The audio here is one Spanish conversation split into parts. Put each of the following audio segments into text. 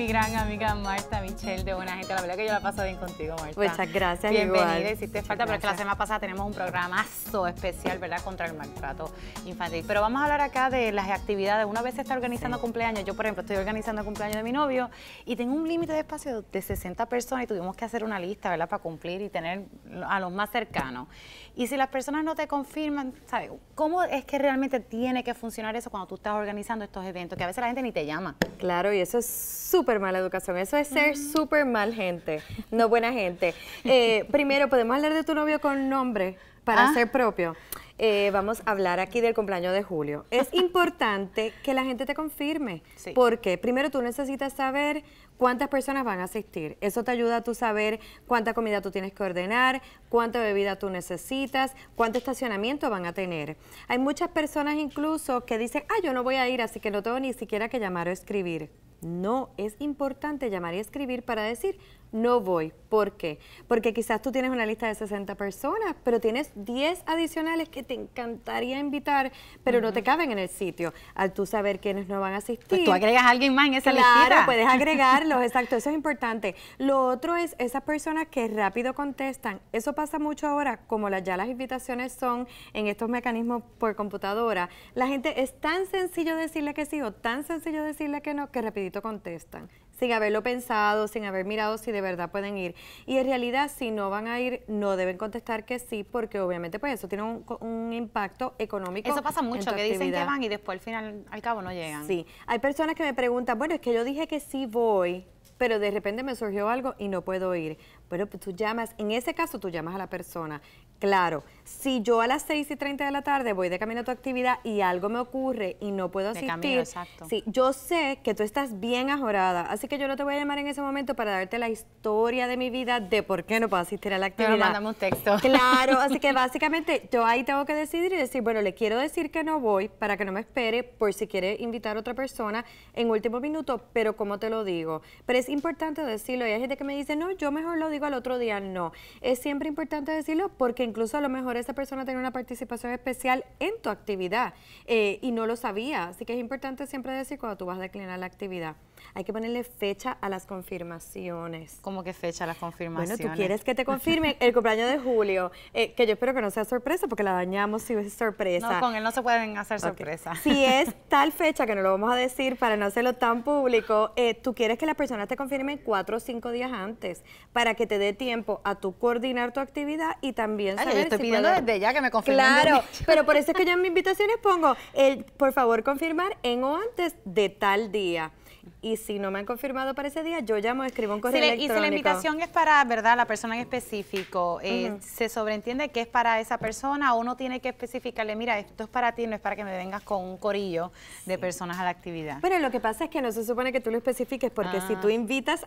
gran amiga Marta Michelle de Buena Gente. La verdad que yo la paso bien contigo, Marta. Muchas gracias, bienvenida, igual. hiciste falta, pero es que la semana pasada tenemos un programazo especial, ¿verdad?, contra el maltrato infantil. Pero vamos a hablar acá de las actividades. Una vez se está organizando cumpleaños. Yo, por ejemplo, estoy organizando el cumpleaños de mi novio y tengo un límite de espacio de 60 personas y tuvimos que hacer una lista, ¿verdad?, para cumplir y tener a los más cercanos. Y si las personas no te confirman, ¿sabes? ¿Cómo es que realmente tiene que funcionar eso cuando tú estás organizando estos eventos? Que a veces la gente ni te llama. Claro, y eso es súper mala educación. Eso es ser súper mal gente, no buena gente. Primero, ¿podemos hablar de tu novio con nombre para ser propio? Vamos a hablar aquí del cumpleaños de Julio. Es importante que la gente te confirme. Sí. Porque primero tú necesitas saber cuántas personas van a asistir. Eso te ayuda a tú saber cuánta comida tú tienes que ordenar, cuánta bebida tú necesitas, cuánto estacionamiento van a tener. Hay muchas personas incluso que dicen, yo no voy a ir, así que no tengo ni siquiera que llamar o escribir. No, es importante llamar y escribir para decir, no voy. ¿Por qué? Porque quizás tú tienes una lista de 60 personas, pero tienes 10 adicionales que te encantaría invitar, pero no te caben en el sitio. Al tú saber quiénes no van a asistir. Pues tú agregas a alguien más en esa listita. Claro, puedes agregarlos, exacto, eso es importante. Lo otro es esas personas que rápido contestan. Eso pasa mucho ahora, como ya las invitaciones son en estos mecanismos por computadora. La gente es tan sencillo decirle que sí o tan sencillo decirle que no, que rapidito contestan, sin haberlo pensado, sin haber mirado si de verdad pueden ir. Y en realidad, si no van a ir, no deben contestar que sí, porque obviamente pues eso tiene un impacto económico. Eso pasa mucho, que dicen actividad. Que van y después al final, al cabo no llegan. Sí, hay personas que me preguntan, bueno, es que yo dije que sí voy, pero de repente me surgió algo y no puedo ir. Pero pues, tú llamas, en ese caso tú llamas a la persona. Claro, si yo a las 6:30 de la tarde voy de camino a tu actividad y algo me ocurre y no puedo asistir, camino, exacto. Sí, yo sé que tú estás bien ajorada, así que yo no te voy a llamar en ese momento para darte la historia de mi vida de por qué no puedo asistir a la actividad. Pero mándame un texto. Claro, así que básicamente yo ahí tengo que decidir y decir, bueno, le quiero decir que no voy para que no me espere por si quiere invitar a otra persona en último minuto, pero ¿cómo te lo digo? Pero es importante decirlo, y hay gente que me dice, no, yo mejor lo digo al otro día. No, es siempre importante decirlo porque incluso a lo mejor esa persona tiene una participación especial en tu actividad y no lo sabía, así que es importante siempre decir cuando tú vas a declinar la actividad. Hay que ponerle fecha a las confirmaciones. ¿Cómo que fecha las confirmaciones? Bueno, tú quieres que te confirmen el cumpleaños de Julio, que yo espero que no sea sorpresa porque la dañamos si es sorpresa. No, con él no se pueden hacer sorpresas. Si es tal fecha, que no lo vamos a decir para no hacerlo tan público, tú quieres que la persona te confirme 4 o 5 días antes para que te dé tiempo a tú coordinar tu actividad y también saber yo estoy si pidiendo puedes... desde ya que me confirmen. Claro, pero por eso es que yo en mis invitaciones pongo, por favor, confirmar en o antes de tal día. Y si no me han confirmado para ese día, yo llamo, escribo un correo electrónico. Y si la invitación es para, ¿verdad?, la persona en específico, ¿se sobreentiende que es para esa persona o uno tiene que especificarle, mira, esto es para ti, no es para que me vengas con un corillo de personas a la actividad? Pero lo que pasa es que no se supone que tú lo especifiques porque si tú invitas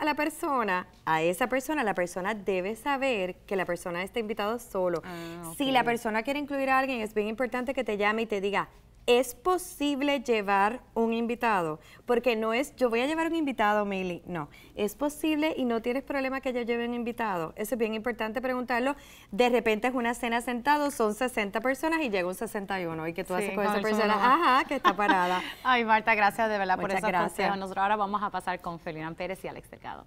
a esa persona, la persona debe saber que la persona está invitada solo. Okay. Si la persona quiere incluir a alguien, es bien importante que te llame y te diga, ¿es posible llevar un invitado? Porque no es, yo voy a llevar un invitado, Mili. No, es posible y no tienes problema que yo lleve un invitado. Eso es bien importante preguntarlo. De repente es una cena sentado, son 60 personas y llega un 61. ¿Y que tú haces con esa persona? Que está parada. Ay, Marta, gracias de verdad por Muchas esos gracias. consejos. Nosotros ahora vamos a pasar con Ferdinand Pérez y Alex Delgado.